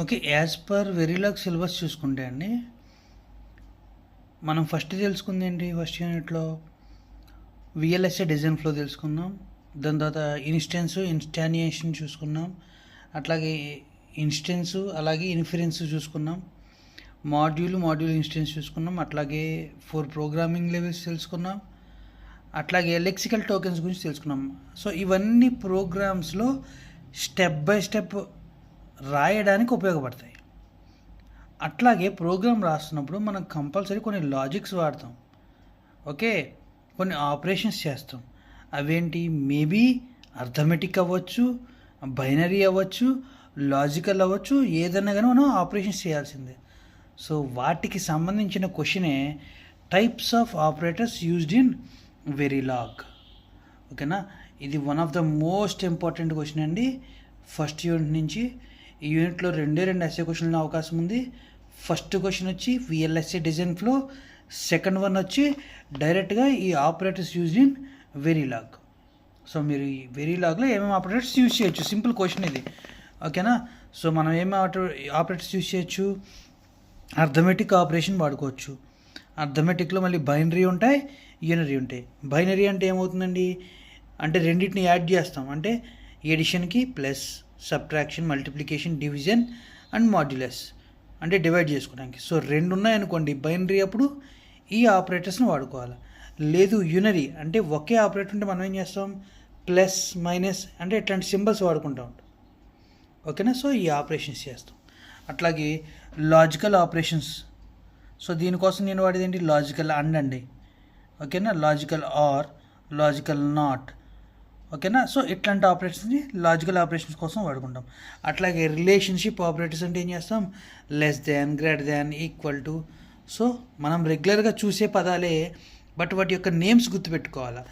Okay. As per వెరీలాగ్ syllabus చూసుకుంటే అండి, మనం ఫస్ట్ తెలుసుకుంది ఏంటి ఫస్ట్ యూనిట్లో? విఎల్ఎస్ఏ డిజైన్ ఫ్లో తెలుసుకున్నాం. దాని తర్వాత ఇన్స్టాన్షియేషన్ చూసుకున్నాం. అట్లాగే ఇన్స్టెన్స్ అలాగే ఇన్ఫరెన్స్ చూసుకున్నాం. మాడ్యూల్ ఇన్స్టెన్స్ చూసుకున్నాం. అట్లాగే 4 ప్రోగ్రామింగ్ లెవెల్స్ తెలుసుకున్నాం. అట్లాగే లెక్సికల్ టోకెన్స్ గురించి తెలుసుకున్నాం. సో ఇవన్నీ ప్రోగ్రామ్స్లో స్టెప్ బై స్టెప్ రాయడానికి ఉపయోగపడతాయి. అట్లాగే ప్రోగ్రామ్ రాస్తున్నప్పుడు మనం కంపల్సరీ కొన్ని లాజిక్స్ వాడతాం. ఓకే, కొన్ని ఆపరేషన్స్ చేస్తాం. అవేంటి? మేబీ అర్థమెటిక్ అవ్వచ్చు, బైనరీ అవ్వచ్చు, లాజికల్ అవ్వచ్చు, ఏదైనా కానీ మనం ఆపరేషన్స్ చేయాల్సిందే. సో వాటికి సంబంధించిన క్వశ్చనే types of operators used in Verilog. ఓకేనా, ఇది one of the most important question అండి ఫస్ట్ యూనిట్ నుంచి. ఈ యూనిట్లో రెండు ఎస్ఏ క్వశ్చన్లు అవకాశం ఉంది. ఫస్ట్ క్వశ్చన్ వచ్చి VLSI design flow, second one వచ్చి డైరెక్ట్గా ఈ operators used in Verilog. So మీరు ఈ వెరీలాగ్లో ఏమేమి ఆపరేటర్స్ యూజ్ చేయొచ్చు, సింపుల్ క్వశ్చన్ ఇది. ఓకేనా, సో మనం ఏమేమి ఆపరేటర్స్ యూజ్ చేయొచ్చు? అర్థమెటిక్ ఆపరేషన్ వాడుకోవచ్చు. అర్థమెటిక్లో మళ్ళీ బైనరీ ఉంటాయి, యూనరీ ఉంటాయి. బైనరీ అంటే ఏమవుతుందండి అంటే రెండింటిని యాడ్ చేస్తాం. అంటే ఎడిషన్కి plus, subtraction, multiplication, division and modulus అంటే డివైడ్ చేసుకోవడానికి. సో 2 ఉన్నాయనుకోండి బైనరీ, అప్పుడు ఈ ఆపరేటర్స్ని వాడుకోవాలి. లేదు యూనరీ అంటే ఒకే ఆపరేటర్ ఉంటే మనం ఏం చేస్తాం? ప్లస్, మైనస్ అంటే ఇట్లాంటి సింబల్స్ వాడుకుంటూ ఉంటాం. ఓకేనా, సో ఈ ఆపరేషన్స్ చేస్తాం. అట్లాగే లాజికల్ ఆపరేషన్స్. సో దీనికోసం నేను వాడేది ఏంటి? లాజికల్ అండ్ అండి. ఓకేనా, లాజికల్ ఆర్, లాజికల్ నాట్. ఓకేనా, సో ఇట్లాంటి ఆపరేషన్స్ని లాజికల్ ఆపరేషన్స్ కోసం వాడుకుంటాం. అట్లాగే రిలేషన్షిప్ ఆపరేటర్స్ అంటే ఏం చేస్తాం? Less than, greater than, equal to. So మనం రెగ్యులర్గా చూసే పదాలే, బట్ వాటి యొక్క నేమ్స్ గుర్తుపెట్టుకోవాలి.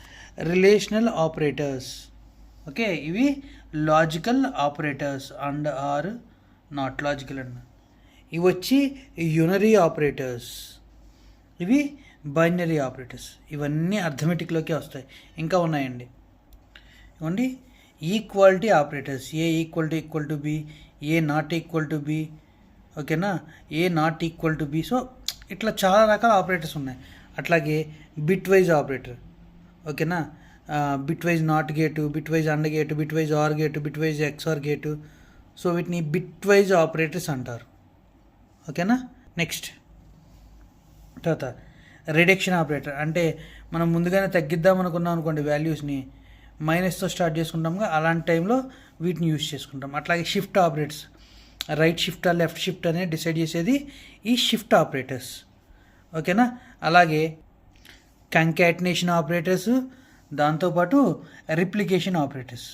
రిలేషనల్ ఆపరేటర్స్, ఓకే, ఇవి logical operators and or not logical and. ఇవి వచ్చి యూనరీ ఆపరేటర్స్, ఇవి బైనరీ ఆపరేటర్స్. ఇవన్నీ అర్థమెటిక్లోకి వస్తాయి. ఇంకా ఉన్నాయండి ఇవ్వండి. Equality operators, A equal to B, A not equal to B. ఓకేనా, A not equal to B. So ఇట్లా చాలా రకాల ఆపరేటర్స్ ఉన్నాయి. అట్లాగే బిట్ వైజ్ ఆపరేటర్. ఓకేనా, bitwise not gate, bitwise and gate, bitwise or gate, bitwise XOR gate. So వీటిని bitwise operators అంటారు. ఓకేనా, నెక్స్ట్ తర్వాత రిడక్షన్ ఆపరేటర్. అంటే మనం ముందుగానే తగ్గిద్దాం అనుకున్నాం అనుకోండి వాల్యూస్ని, మైనస్తో స్టార్ట్ చేసుకుంటాంగా, అలాంటి టైంలో వీటిని యూజ్ చేసుకుంటాం. అట్లాగే shift operators, right shift left shift అనేది డిసైడ్ చేసేది ఈ షిఫ్ట్ ఆపరేటర్స్. ఓకేనా, అలాగే కంకాటినేషన్ ఆపరేటర్స్, దాంతోపాటు రిప్లికేషన్ ఆపరేటర్స్.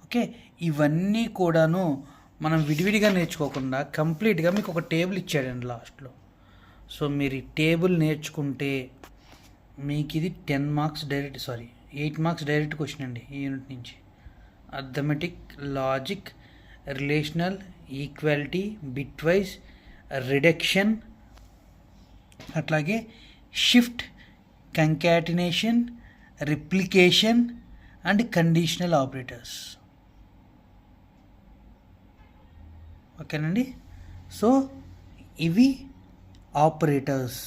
ఓకే, ఇవన్నీ కూడాను మనం విడివిడిగా నేర్చుకోకుండా కంప్లీట్గా మీకు ఒక టేబుల్ ఇచ్చాడండి లాస్ట్లో. సో మీరు ఈ టేబుల్ నేర్చుకుంటే మీకు ఇది 8 మార్క్స్ డైరెక్ట్ క్వశ్చన్ అండి ఈ యూనిట్ నుంచి. Arithmetic, logic, relational, equality, bitwise, reduction, అట్లాగే shift, concatenation, replication and conditional operators. ఓకేనండి, సో ఇవి ఆపరేటర్స్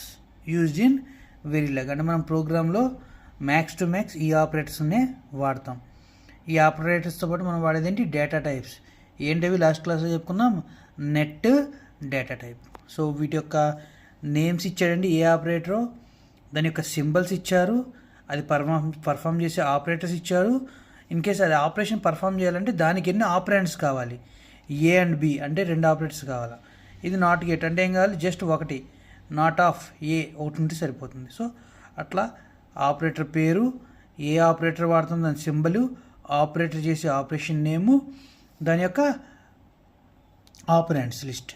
యూజ్డ్ ఇన్ వెరీలాగ్. అంటే మనం ప్రోగ్రాంలో మ్యాక్స్ టు మ్యాక్స్ ఈ ఆపరేటర్స్నే వాడతాం. ఈ ఆపరేటర్స్తో పాటు మనం వాడేది ఏంటి? Data types. ఏంటవి లాస్ట్ క్లాస్లో చెప్పుకున్నాం? Net, data type. సో వీటి యొక్క నేమ్స్ ఇచ్చాడండి, ఏ ఆపరేటరో, దాని యొక్క సింబల్స్ ఇచ్చారు, అది పర్ఫామ్ చేసే ఆపరేటర్స్ ఇచ్చారు. ఇన్ కేస్ అది ఆపరేషన్ పర్ఫామ్ చేయాలంటే దానికి ఎన్ని ఆపరెంట్స్ కావాలి? ఏ అండ్ బి అంటే 2 ఆపరేటర్స్ కావాలా. ఇది నాట్ గేట్ అంటే ఏం కావాలి? జస్ట్ ఒకటి, నాట్ ఆఫ్ ఏ ఒకటి ఉంటే సరిపోతుంది. సో అట్లా ఆపరేటర్ పేరు, ఏ ఆపరేటర్ వాడుతుంది దాని సింబలు, ఆపరేటర్ చేసే ఆపరేషన్ నేము, దాని యొక్క ఆపరెంట్స్ లిస్ట్.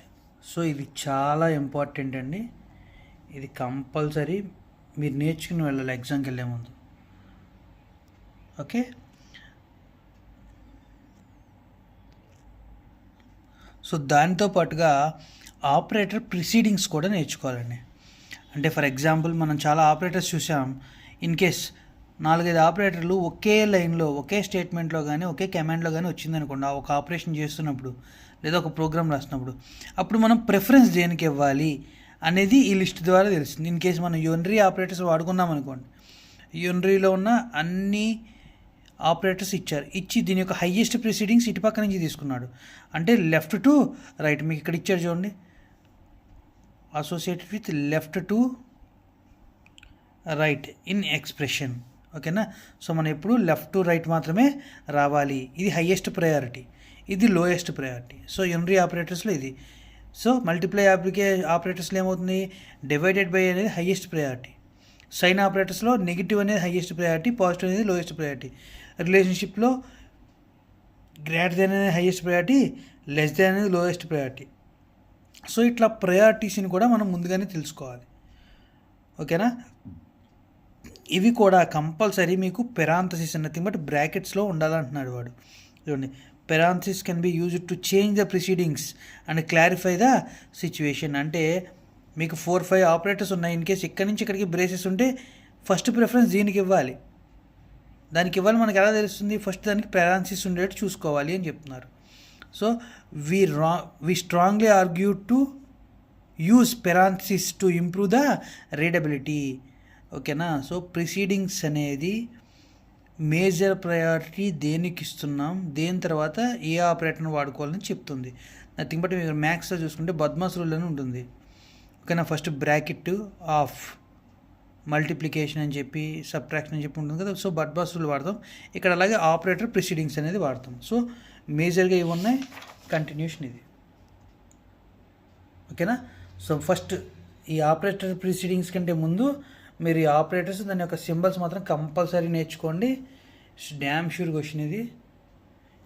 సో ఇది చాలా ఇంపార్టెంట్ అండి. ఇది కంపల్సరీ మీరు నేర్చుకుని వెళ్ళాలి ఎగ్జామ్కి వెళ్ళే ముందు. ఓకే, సో దాంతో పాటుగా ఆపరేటర్ ప్రిసీడింగ్స్ కూడా నేర్చుకోవాలండి. అంటే ఫర్ ఎగ్జాంపుల్ మనం చాలా ఆపరేటర్స్ చూసాం. ఇన్ కేస్ 4-5 ఆపరేటర్లు ఒకే లైన్లో, ఒకే స్టేట్మెంట్లో కానీ, ఒకే కమాండ్లో కానీ వచ్చిందనుకోండి, ఒక ఆపరేషన్ చేస్తున్నప్పుడు లేదా ఒక ప్రోగ్రామ్ రాసినప్పుడు అప్పుడు మనం ప్రిఫరెన్స్ దేనికి ఇవ్వాలి అనేది ఈ లిస్ట్ ద్వారా తెలుస్తుంది. ఇన్ కేసు మనం యూనరీ ఆపరేటర్స్ వాడుకున్నాం అనుకోండి, యూనరీలో ఉన్న అన్ని ఆపరేటర్స్ ఇచ్చి దీని యొక్క హైయెస్ట్ ప్రిసీడింగ్స్ ఇటుపక్క నుంచి తీసుకున్నాడు. అంటే లెఫ్ట్ టు రైట్ మీకు ఇక్కడ ఇచ్చారు చూడండి, associated with left to right in expression. ఓకేనా. సో మనం ఎప్పుడు లెఫ్ట్ టు రైట్ మాత్రమే రావాలి. ఇది హైయెస్ట్ ప్రయారిటీ, ఇది లోయెస్ట్ ప్రయారిటీ. సో యూనరీ ఆపరేటర్స్లో ఇది. సో మల్టిప్లై ఆపరేటర్స్లో ఏమవుతుంది, డివైడెడ్ బై అనేది హైయెస్ట్ ప్రయారిటీ. సైన్ ఆపరేటర్స్లో నెగిటివ్ అనేది హైయెస్ట్ ప్రయారిటీ, పాజిటివ్ అనేది లోయెస్ట్ ప్రయారిటీ. రిలేషన్షిప్లో గ్రేటర్ దెన్ అనేది హైయెస్ట్ ప్రయారిటీ, లెస్ దెన్ అనేది లోయెస్ట్ ప్రయారిటీ. సో ఇట్లా ప్రయారిటీస్ని కూడా మనం ముందుగానే తెలుసుకోవాలి. ఓకేనా. ఇవి కూడా కంపల్సరీ మీకు పెరాంథసిస్ నథింగ్ బట్ బ్రాకెట్స్లో ఉండాలంటున్నాడు వాడు. చూడండి, parenthesis can be used to change the proceedings and clarify the situation. అంటే మీకు 4-5 ఆపరేటర్స్ ఉన్నాయి. ఇన్ కేసు ఇక్కడి నుంచి ఇక్కడికి బ్రేసెస్ ఉంటే ఫస్ట్ ప్రిఫరెన్స్ దీనికి ఇవ్వాలి. దానికి ఇవ్వాలి మనకి ఎలా తెలుస్తుంది, ఫస్ట్ దానికి పెరాంథసిస్ ఉండేట్టు చూసుకోవాలి అని చెప్తున్నారు. So we strongly argue to use parenthesis to improve the readability. ఓకేనా. సో ప్రిసీడింగ్స్ అనేది మేజర్ ప్రయారిటీ దేనికి ఇస్తున్నాం, దేని తర్వాత ఏ ఆపరేటర్ని వాడుకోవాలని చెప్తుంది. నథింగ్ బట్ మీరు మ్యాథ్స్లో చూసుకుంటే బద్మాస్ రూల్ అని ఉంటుంది. ఓకేనా. ఫస్ట్ బ్రాకెట్ ఆఫ్ మల్టిప్లికేషన్ అని చెప్పి సబ్ట్రాక్షన్ అని చెప్పి ఉంటుంది కదా. సో బద్మాస్ రూల్ వాడతాం ఇక్కడ. అలాగే ఆపరేటర్ ప్రిసీడింగ్స్ అనేది వాడతాం. సో మేజర్గా ఇవి ఉన్నాయి. కంటిన్యూషన్ ఇది. ఓకేనా. సో ఫస్ట్ ఈ ఆపరేటర్ ప్రిసీడింగ్స్ కంటే ముందు మీరు ఈ ఆపరేటర్స్ దాని యొక్క సింబల్స్ మాత్రం కంపల్సరీ నేర్చుకోండి. డ్యామ్ షూర్ క్వశ్చన్ ఇది.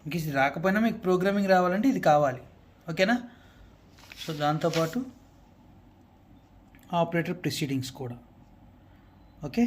ఇంక ఇది రాకపోయినా మీకు ప్రోగ్రామింగ్ రావాలంటే ఇది కావాలి. ఓకేనా. సో దాంతోపాటు ఆపరేటర్ ప్రిసీడింగ్స్ కూడా. ఓకే.